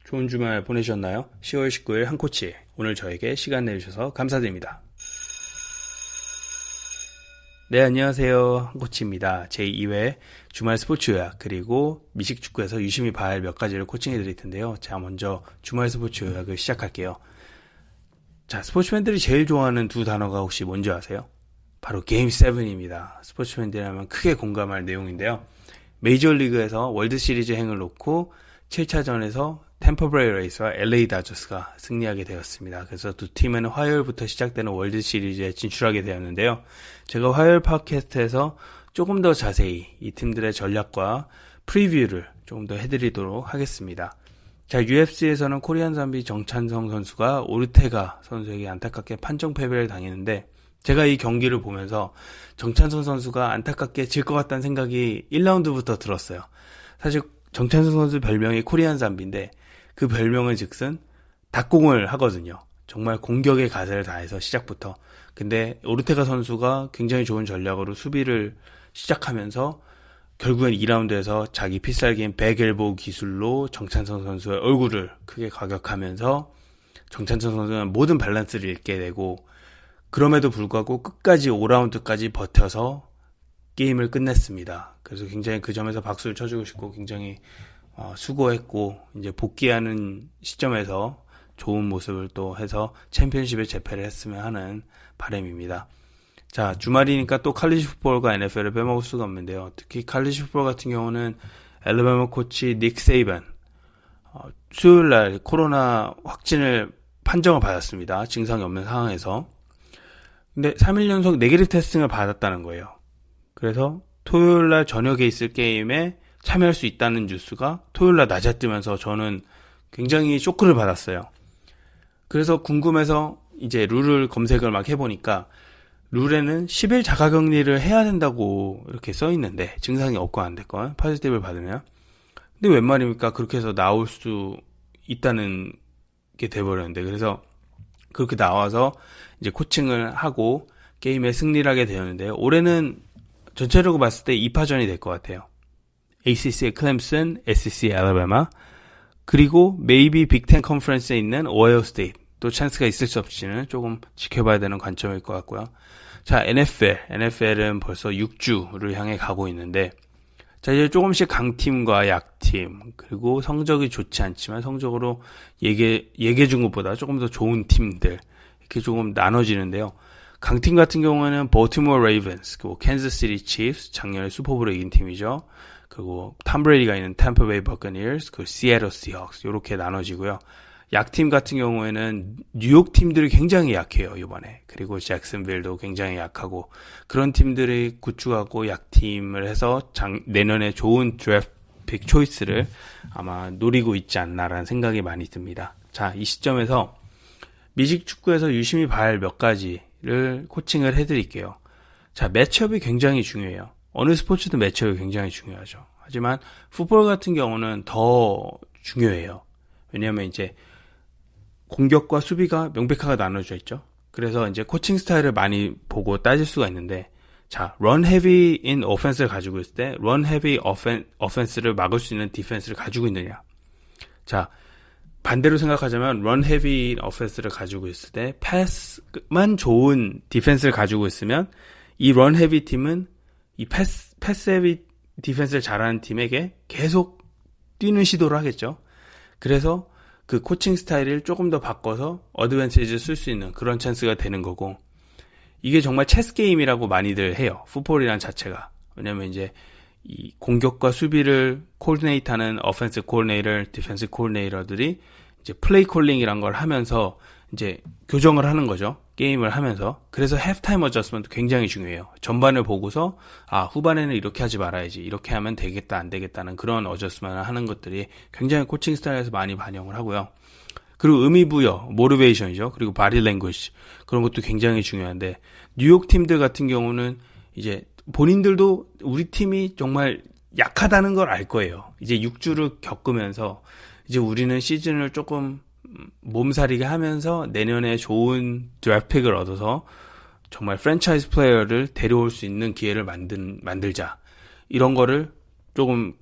좋은 주말 보내셨나요? 10월 19일 한코치, 오늘 저에게 시간 내주셔서 감사드립니다. 네, 안녕하세요. 한코치입니다. 제2회 주말 스포츠 요약 그리고 미식축구에서 유심히 봐야 할 몇 가지를 코칭해 드릴 텐데요. 자, 먼저 주말 스포츠 요약을 시작할게요. 자, 스포츠맨들이 제일 좋아하는 두 단어가 혹시 뭔지 아세요? 바로 게임 7입니다. 스포츠맨들이라면 크게 공감할 내용인데요. 메이저리그에서 월드시리즈 행을 놓고 7차전에서 템퍼베이 레이스와 LA 다저스가 승리하게 되었습니다. 그래서 두 팀은 화요일부터 시작되는 월드시리즈에 진출하게 되었는데요. 제가 화요일 팟캐스트에서 조금 더 자세히 이 팀들의 전략과 프리뷰를 조금 더 해드리도록 하겠습니다. 자, UFC에서는 코리안 잠비 정찬성 선수가 오르테가 선수에게 안타깝게 판정 패배를 당했는데, 제가 이 경기를 보면서 정찬성 선수가 안타깝게 질 것 같다는 생각이 1라운드부터 들었어요. 사실 정찬성 선수 별명이 코리안 잠비인데 그 별명은 즉슨 닭공을 하거든요. 정말 공격의 가세를 다해서 시작부터. 근데 오르테가 선수가 굉장히 좋은 전략으로 수비를 시작하면서 결국엔 2라운드에서 자기 필살기인 백엘보 기술로 정찬성 선수의 얼굴을 크게 가격하면서 정찬성 선수는 모든 밸런스를 잃게 되고, 그럼에도 불구하고 끝까지 5라운드까지 버텨서 게임을 끝냈습니다. 그래서 굉장히 그 점에서 박수를 쳐주고 싶고, 굉장히 수고했고 이제 복귀하는 시점에서 좋은 모습을 또 해서 챔피언십에 재패를 했으면 하는 바람입니다. 자, 주말이니까 또 칼리지 풋볼과 NFL을 빼먹을 수가 없는데요. 특히 칼리지 풋볼 같은 경우는 엘라바마 코치 닉 세이반 수요일날 코로나 확진을 판정을 받았습니다. 증상이 없는 상황에서. 근데 3일 연속 네게티브 테스팅을 받았다는 거예요. 그래서 토요일날 저녁에 있을 게임에 참여할 수 있다는 뉴스가 토요일날 낮에 뜨면서 저는 굉장히 쇼크를 받았어요. 그래서 궁금해서 이제 룰을 검색을 막 해보니까 룰에는 10일 자가격리를 해야 된다고 이렇게 써있는데, 증상이 없고 안 됐건 파지티브를 받으면. 근데 웬 말입니까? 그렇게 해서 나올 수 있다는 게 돼버렸는데, 그래서 그렇게 나와서 이제 코칭을 하고 게임에 승리를 하게 되었는데요. 올해는 전체적으로 봤을 때 2파전이 될 것 같아요. ACC의 클램슨, SEC의 알라바마, 그리고 maybe 빅텐 컨퍼런스에 있는 오하이오 스테이트. 또 찬스가 있을지 없을지는 조금 지켜봐야 되는 관점일 것 같고요. 자, NFL은 벌써 6주를 향해 가고 있는데, 자, 이제 조금씩 강팀과 약팀, 그리고 성적이 좋지 않지만 성적으로 얘기해 준 것보다 조금 더 좋은 팀들, 이렇게 조금 나눠지는데요. 강팀 같은 경우에는 버티모어 레이븐스, 그리고 캔자스시티 치프스, 작년에 슈퍼볼을 이긴 팀이죠. 그리고 탐 브레이디가 있는 템퍼베이 버커니어스, 그리고 시애틀 시헉스, 이렇게 나눠지고요. 약팀 같은 경우에는 뉴욕 팀들이 굉장히 약해요, 이번에. 그리고 잭슨빌도 굉장히 약하고, 그런 팀들이 구축하고 약팀을 해서 내년에 좋은 드래프트 픽 초이스를 아마 노리고 있지 않나라는 생각이 많이 듭니다. 자, 이 시점에서 미식축구에서 유심히 봐야 할 몇 가지를 코칭을 해드릴게요. 자, 매치업이 굉장히 중요해요. 어느 스포츠도 매치업이 굉장히 중요하죠. 하지만 풋볼 같은 경우는 더 중요해요. 왜냐하면 이제 공격과 수비가 명백하게 나눠져 있죠. 그래서 이제 코칭 스타일을 많이 보고 따질 수가 있는데, 자, run heavy in offense를 가지고 있을 때 run heavy offense를 막을 수 있는 디펜스를 가지고 있느냐. 자, 반대로 생각하자면 run heavy in offense를 가지고 있을 때 패스만 좋은 디펜스를 가지고 있으면 이 run heavy 팀은 이 패스 헤비 디펜스를 잘하는 팀에게 계속 뛰는 시도를 하겠죠. 그래서 그 코칭 스타일을 조금 더 바꿔서 어드밴티지를 쓸 수 있는 그런 찬스가 되는 거고, 이게 정말 체스 게임이라고 많이들 해요. 풋볼이란 자체가. 왜냐면 이제 이 공격과 수비를 코디네이트하는 어펜스 코디네이터, 디펜스 코디네이터들이 이제 플레이 콜링이란 걸 하면서 이제 교정을 하는 거죠. 게임을 하면서. 그래서 halftime adjustment도 굉장히 중요해요. 전반을 보고서 후반에는 이렇게 하지 말아야지, 이렇게 하면 되겠다 안 되겠다는 그런 어저스먼을 하는 것들이 굉장히 코칭 스타일에서 많이 반영을 하고요. 그리고 의미부여, 모티베이션이죠. 그리고 바디 랭귀지, 그런 것도 굉장히 중요한데, 뉴욕 팀들 같은 경우는 이제 본인들도 우리 팀이 정말 약하다는 걸 알 거예요. 이제 6주를 겪으면서 이제 우리는 시즌을 조금 몸살이게 하면서 내년에 좋은 드래프트픽을 얻어서 정말 프랜차이즈 플레이어를 데려올 수 있는 기회를 만들자, 이런 거를 조금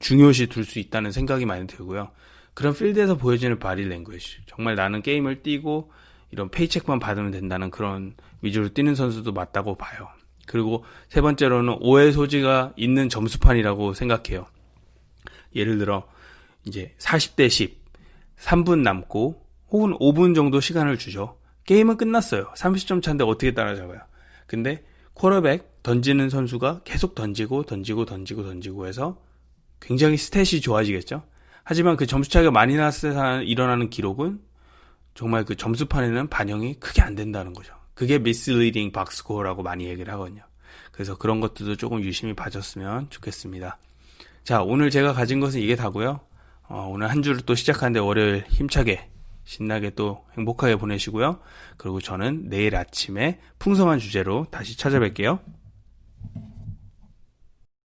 중요시 둘 수 있다는 생각이 많이 들고요. 그런 필드에서 보여지는 바디 랭귀지. 정말 나는 게임을 뛰고 이런 페이체크만 받으면 된다는 그런 위주로 뛰는 선수도 맞다고 봐요. 그리고 세 번째로는 오해 소지가 있는 점수판이라고 생각해요. 예를 들어 이제 40대 10, 3분 남고 혹은 5분 정도 시간을 주죠. 게임은 끝났어요. 30점 차인데 어떻게 따라잡아요? 근데 쿼터백 던지는 선수가 계속 던지고 해서 굉장히 스탯이 좋아지겠죠. 하지만 그 점수 차이가 많이 났을 때 일어나는 기록은 정말 그 점수판에는 반영이 크게 안 된다는 거죠. 그게 misleading box score라고 많이 얘기를 하거든요. 그래서 그런 것들도 조금 유심히 봐줬으면 좋겠습니다. 자, 오늘 제가 가진 것은 이게 다고요. 오늘 한 주를 또 시작하는데 월요일 힘차게 신나게 또 행복하게 보내시고요. 그리고 저는 내일 아침에 풍성한 주제로 다시 찾아뵐게요.